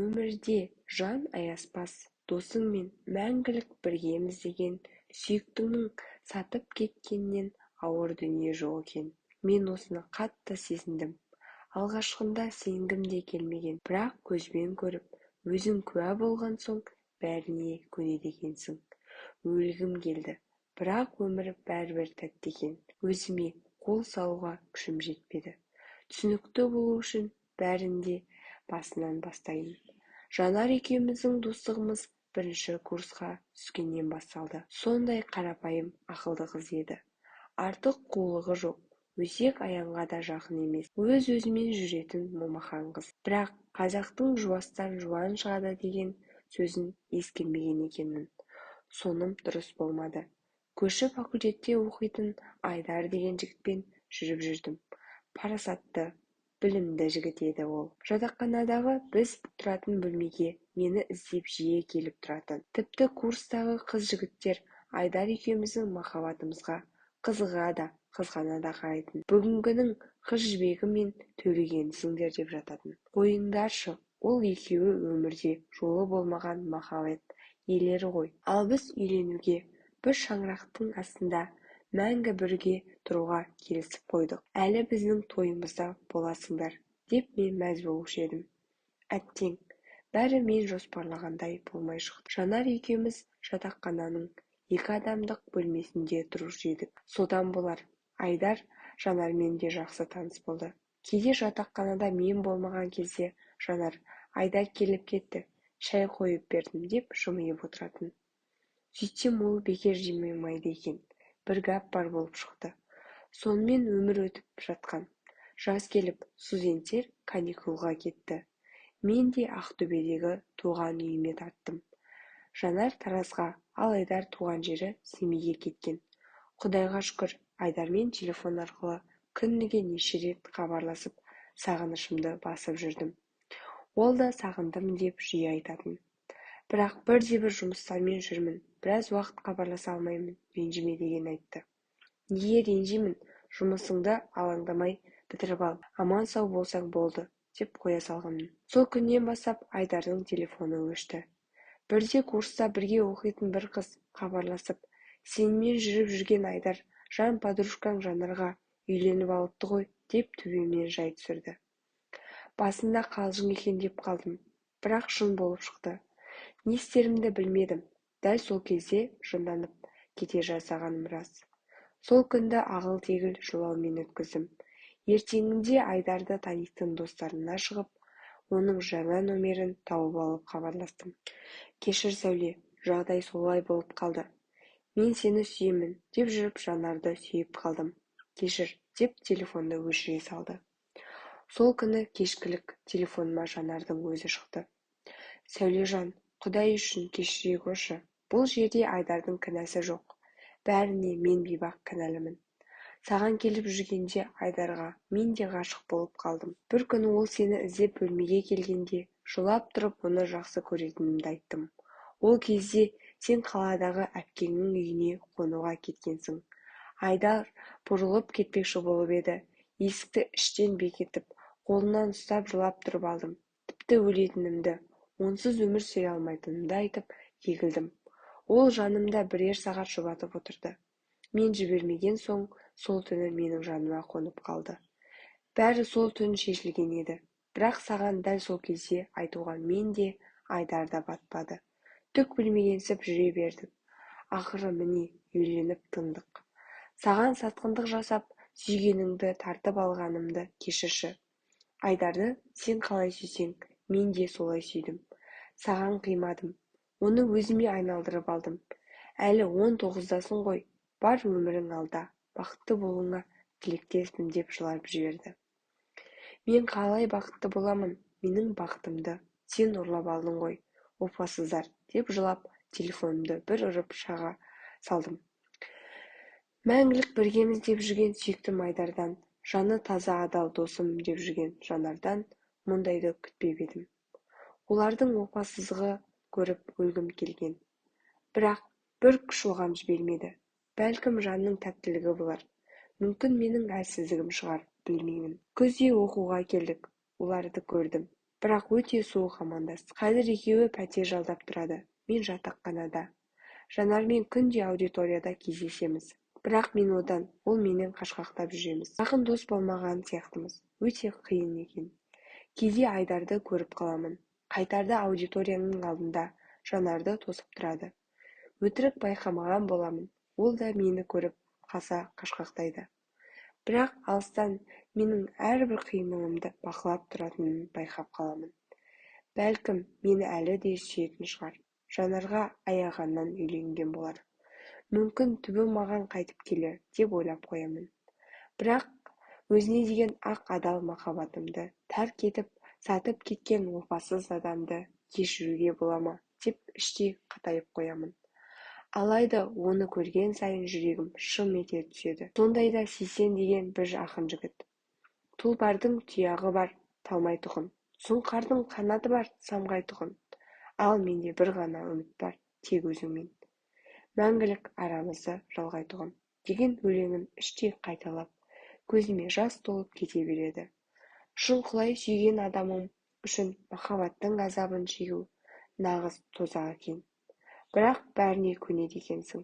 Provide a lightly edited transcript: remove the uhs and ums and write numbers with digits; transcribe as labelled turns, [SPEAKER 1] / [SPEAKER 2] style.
[SPEAKER 1] Өмірде жан аяспас досыңмен мәңгілік біргеміз деген сүйіктіңнің сатып кеткеннен ауыр дүние жоқ екен. Мен осыны қатты сезіндім. Алғашқында сенгім де келмеген, бірақ көзбен көріп, өзің куә болған соң бәріне көнеді екенсің. Өлгім келді, бірақ өмір бәрібір тәтті екен. Өзіме қол салуға күшім жетпеді. Түсінікті болу үшін бәрінде басынан бастайын. Жанар екеуміздің достығымыз бірінші курсқа түскеннен басталды. Сондай қарапайым, ақылды қыз еді. Артық қулығы жоқ, өсек аяңға да жақын емес. Өз-өзімен жүретін момақан қыз. Бірақ қазақтың жуастан жуан шығады деген сөзін ескермеген екенмін. Соным дұрыс болмады. Көрші факультетте оқитын Айдар деген жігітпен жүріп жүрдім. Парасатты, білімді жігіт еді ол. Жатақханадағы біз тұратын бөлмеге мені іздеп жиі келіп тұратын. Тіпті курстағы қыз-жігіттер Айдар екеуміздің махаббатымызға қызыға да, қызғана да қарайтын. Бүгінгінің қыз жібегі мен төлегенсіңдер деп жататын. Қойыңдаршы, ол екеуі өмірде жолы болмаған махаббат иелері ғой. Ал біз үйленуге бір шаңырақтың астында мәңгі бірге тұруға келісіп қойдық. Әлі біздің тойымызда боласыңдар, деп мен мәз болушы едім. Әттең, бәрі мен жоспарлағандай болмай шықты. Жанар екеуміз жатақхананың 2 адамдық бөлмесінде тұрушы едік. Содан болар, Айдар Жанармен де жақсы таныс болды. Кейде жатақханада мен болмаған кезде Жанар, Айдар келіп кетті, шай қойып бердім деп жымиып отыратын. Сөйтсем ол бекер жымимайды екен. Бір гәп бар болып шықты. Сонымен өмір өтіп жатқан. Жаз келіп, студенттер каникулға кетті. Мен де Ақтөбедегі туған үйіме тарттым. Жанар Таразға, ал Айдар туған жері Семейге кеткен. Құдайға шүкір, Айдармен телефон арқылы күніге неше рет хабарласып, сағынышымды басып жүрдім. Ол да сағындым деп жиі айтатын. Бірақ бірде-бір жұмыстармен жүрмін, біраз уақыт хабарласа алмаймын, ренжіме деген айтты. Неге ренжимін? Жұмысыңды алаңдамай бітіріп ал, аман сау болсаң болды, деп қоя салғанмын. Сол күннен бастап Айдардың телефоны өшті. Бірде курста бірге оқитын бір қыз хабарласып, сенімен жүріп жүрген Айдар, жан подружкаң Жанарға үйленіп алыпты ғой, деп төбемнен жай түсірді. Басында қалжың екен деп қалдым, бірақ шын болып шықты. Не істерімді білмедім. Дәл сол кезде жынданып кете жаздағаным рас. Сол күнді ағыл-тегіл жылаумен өткіздім. Ертеңінде Айдарды танитын достарына шығып, оның жаңа номерін тауып алып хабарластым. Кешір Сәуле, жағдай солай болып қалды. Мен сені сүйемін деп жүріп Жанарды сүйіп қалдым. Кешір, деп телефонды өшіре салды. Сол күні кешкілік телефоныма Жанардың өзі шықты. Сәулежан, Құдай үшін кешіре көрші. Бұл жерде Айдардың кінәсі жоқ. Бәріне мен бейбақ кінәлімін. Саған келіп жүргенде Айдарға мен де ғашық болып қалдым. Бір күні ол сені іздеп бөлмеге келгенде, жылап тұрып оны жақсы көретінімді айттым. Ол кезде сен қаладағы әпкеңнің үйіне қонуға кеткенсің. Айдар бұрылып кетпекші болып еді. Есікті іштен бекітіп, қолынан ұстап жылап тұрып алдым. Тіпті өлетінімді, онсыз өмір сүре алмайтынымды айтып егілдім. Ол жанымда бірер сағат жұбатып отырды. Мен жібермеген соң, сол түні менің жаныма қонып қалды. Бәрі сол түн шешілген еді. Бірақ саған дәл сол кезде айтуға мен де, Айдар да батпады. Түк білмегенсіп жүре бердік. Ақыры міне үйленіп тындық. Саған сатқындық жасап, сүйгеніңді тартып алғанымды кешірші. Айдарды сен қалай сүйсең, мен де солай сүйдім. Саған қимадым. Оны өзіме айналдырып алдым. Әлі 19-дасың ғой, бар өмірің алда, бақытты болуыңа тілектеспін деп жылап жіберді. Мен қалай бақытты боламын, менің бақытымды сен ұрлап алдың ғой, опасыздар, деп жылап телефонымды бір ұрып шаға салдым. Мәңгілік біргеміз деп жүрген сүйіктім Айдардан, жаны таза адал досым деп жүрген Жанардан мұндайды күтпеп едім. Олардың опасыздығы көріп өлгім келген. Бірақ бір күш оған жібермеді. Бәлкім жанның тәттілігі болар. Мүмкін менің әлсіздігім шығар, білмеймін. Күзде оқуға келдік. Оларды көрдім. бірақ өте суық амандас. Қазір екеуі пәтер жалдап тұрады. Мен жатақханада. Жанармен күнде аудиторияда кездесеміз. Бірақ мен одан, ол менен қашқақтап жүреміз. Жақын дос болмаған сияқтымыз. Өте қиын екен. Кейде Айдарды көріп қаламын. Қайтарда аудиторияның алдында Жанарды тосып тұрады. Өтірік байқамаған боламын. Ол да мені көріп қалса қашқақтайды. Бірақ алыстан менің әрбір қимылымды бақылап тұратынын байқап қаламын. Бәлкім, мені әлі де сүйетін шығар. Жанарға аяғаннан үйленген болар. Мүмкін түбі маған қайтып келер деп ойлап қоямын. Бірақ өзіне деген ақ адал махаббатымды тәрк етіп, сатып кеткен опасыз адамды кешіруге бола ма деп іштей қатайып қоямын. Алайда оны көрген сайын жүрегім шым ете түседі. Сондайда Сейсен деген бір ақын жігіт. Тұлпардың тұяғы бар, талмай тұғын. Сұңқардың қанаты бар, самғай тұғын. Ал менде бір ғана үміт бар, тек өзіңмен. Мәңгілік арамызды жалғай тұғын. Деген өлеңін іштей қайталап, көзіме жас толып кете береді. Шұңқылай сүйген адамым үшін махаббаттың азабын шегу нағыз тозақ екен. Бірақ бәріне көнеді екенсің.